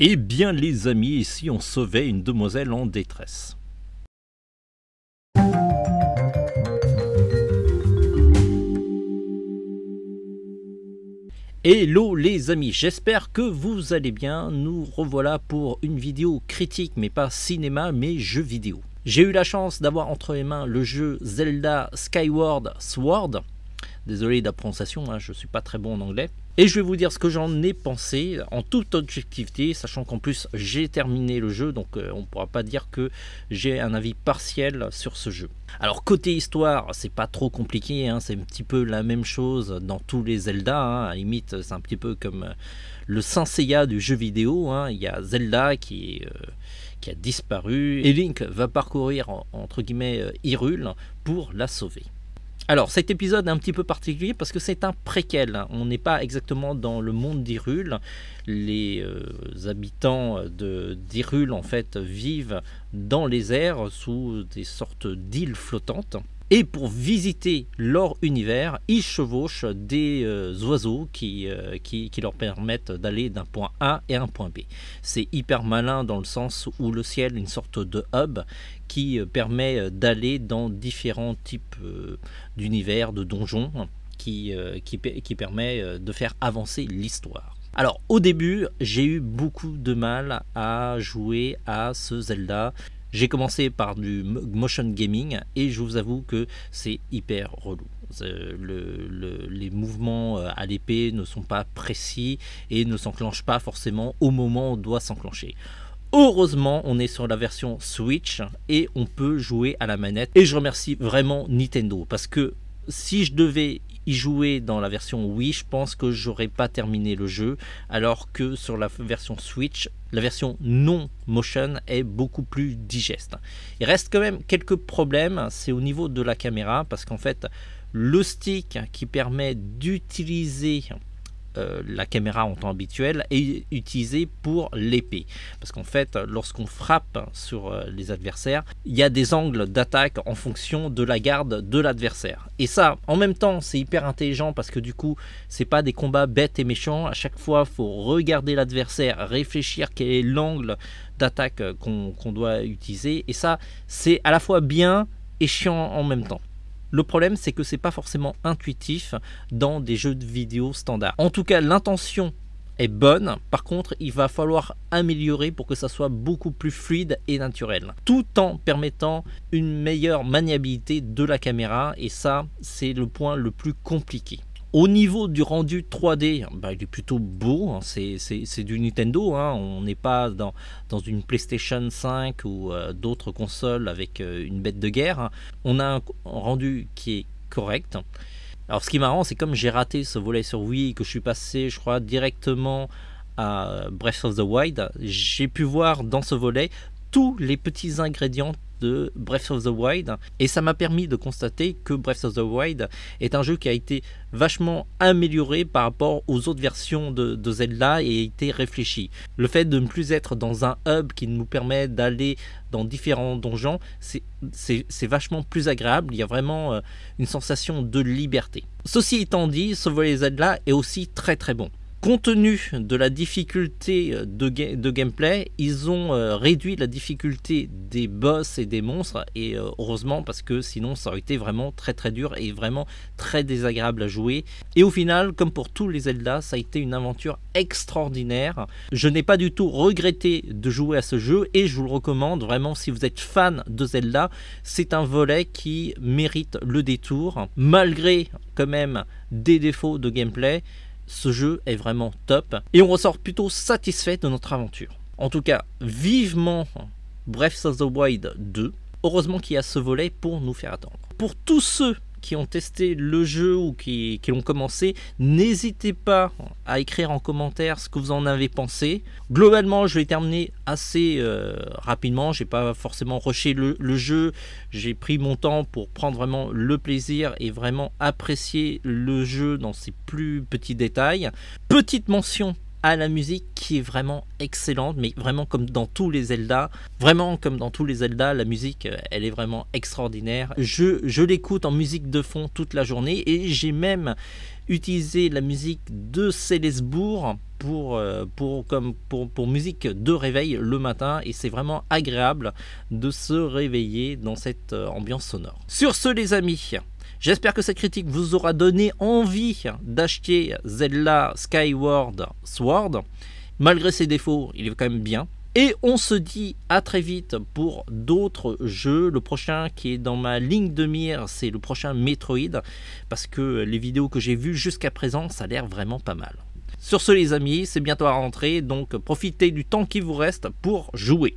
Eh bien les amis, ici on sauvait une demoiselle en détresse. Hello les amis, j'espère que vous allez bien. Nous revoilà pour une vidéo critique, mais pas cinéma, mais jeu vidéo. J'ai eu la chance d'avoir entre les mains le jeu Zelda Skyward Sword. Désolé de la prononciation, je suis pas très bon en anglais. Et je vais vous dire ce que j'en ai pensé en toute objectivité, sachant qu'en plus j'ai terminé le jeu, donc on ne pourra pas dire que j'ai un avis partiel sur ce jeu. Alors côté histoire, c'est pas trop compliqué, c'est un petit peu la même chose dans tous les Zelda, à la limite c'est un petit peu comme le Saint Seiya du jeu vidéo, il y a Zelda qui a disparu et Link va parcourir entre guillemets Hyrule pour la sauver. Alors cet épisode est un petit peu particulier parce que c'est un préquel, on n'est pas exactement dans le monde d'Hyrule, les habitants d'Hyrule en fait vivent dans les airs sous des sortes d'îles flottantes. Et pour visiter leur univers, ils chevauchent des oiseaux qui leur permettent d'aller d'un point A et un point B. C'est hyper malin dans le sens où le ciel est une sorte de hub qui permet d'aller dans différents types d'univers, de donjons, qui permet de faire avancer l'histoire. Alors au début, j'ai eu beaucoup de mal à jouer à ce Zelda. J'ai commencé par du motion gaming et je vous avoue que c'est hyper relou. Les mouvements à l'épée ne sont pas précis et ne s'enclenchent pas forcément au moment où on doit s'enclencher. Heureusement, on est sur la version Switch et on peut jouer à la manette. Et je remercie vraiment Nintendo parce que si je devais y jouer dans la version Wii, je pense que j'aurais pas terminé le jeu, alors que sur la version Switch, la version non motion est beaucoup plus digeste. Il reste quand même quelques problèmes, c'est au niveau de la caméra, parce qu'en fait, le stick qui permet d'utiliser la caméra en temps habituel est utilisée pour l'épée, parce qu'en fait lorsqu'on frappe sur les adversaires, il y a des angles d'attaque en fonction de la garde de l'adversaire, et ça en même temps c'est hyper intelligent parce que du coup c'est pas des combats bêtes et méchants. À chaque fois faut regarder l'adversaire, réfléchir quel est l'angle d'attaque qu'on doit utiliser, et ça c'est à la fois bien et chiant en même temps. Le problème, c'est que c'est pas forcément intuitif dans des jeux de vidéo standards. En tout cas, l'intention est bonne. Par contre, il va falloir améliorer pour que ça soit beaucoup plus fluide et naturel, tout en permettant une meilleure maniabilité de la caméra. Et ça, c'est le point le plus compliqué. Au niveau du rendu 3D, il est plutôt beau, c'est du Nintendo, on n'est pas dans une PlayStation 5 ou d'autres consoles avec une bête de guerre. On a un rendu qui est correct. Alors ce qui est marrant, c'est comme j'ai raté ce volet sur Wii, que je suis passé, je crois, directement à Breath of the Wild, j'ai pu voir dans ce volet tous les petits ingrédients de Breath of the Wild, et ça m'a permis de constater que Breath of the Wild est un jeu qui a été vachement amélioré par rapport aux autres versions de Zelda et a été réfléchi. Le fait de ne plus être dans un hub qui nous permet d'aller dans différents donjons, c'est vachement plus agréable. Il y a vraiment une sensation de liberté. Ceci étant dit, ce volet Zelda est aussi très très bon. Compte tenu de la difficulté de gameplay, ils ont réduit la difficulté des boss et des monstres, et heureusement, parce que sinon ça aurait été vraiment très très dur et vraiment très désagréable à jouer. Et au final, comme pour tous les Zelda, ça a été une aventure extraordinaire. Je n'ai pas du tout regretté de jouer à ce jeu et je vous le recommande vraiment si vous êtes fan de Zelda. C'est un volet qui mérite le détour, malgré quand même des défauts de gameplay. Ce jeu est vraiment top et on ressort plutôt satisfait de notre aventure. En tout cas, vivement Breath of the Wild 2. Heureusement qu'il y a ce volet pour nous faire attendre. Pour tous ceux qui ont testé le jeu ou qui l'ont commencé, n'hésitez pas à écrire en commentaire ce que vous en avez pensé. Globalement, je l'ai terminé assez rapidement, j'ai pas forcément rushé le jeu, j'ai pris mon temps pour prendre vraiment le plaisir et vraiment apprécier le jeu dans ses plus petits détails. Petite mention à la musique qui est vraiment excellente, mais vraiment comme dans tous les Zelda. Vraiment comme dans tous les Zelda, la musique, elle est vraiment extraordinaire. Je l'écoute en musique de fond toute la journée et j'ai même utilisé la musique de Célesbourg pour musique de réveil le matin, et c'est vraiment agréable de se réveiller dans cette ambiance sonore. Sur ce les amis, j'espère que cette critique vous aura donné envie d'acheter Zelda Skyward Sword. Malgré ses défauts, il est quand même bien. Et on se dit à très vite pour d'autres jeux. Le prochain qui est dans ma ligne de mire, c'est le prochain Metroid, parce que les vidéos que j'ai vues jusqu'à présent, ça a l'air vraiment pas mal. Sur ce les amis, c'est bientôt à rentrer, donc profitez du temps qui vous reste pour jouer.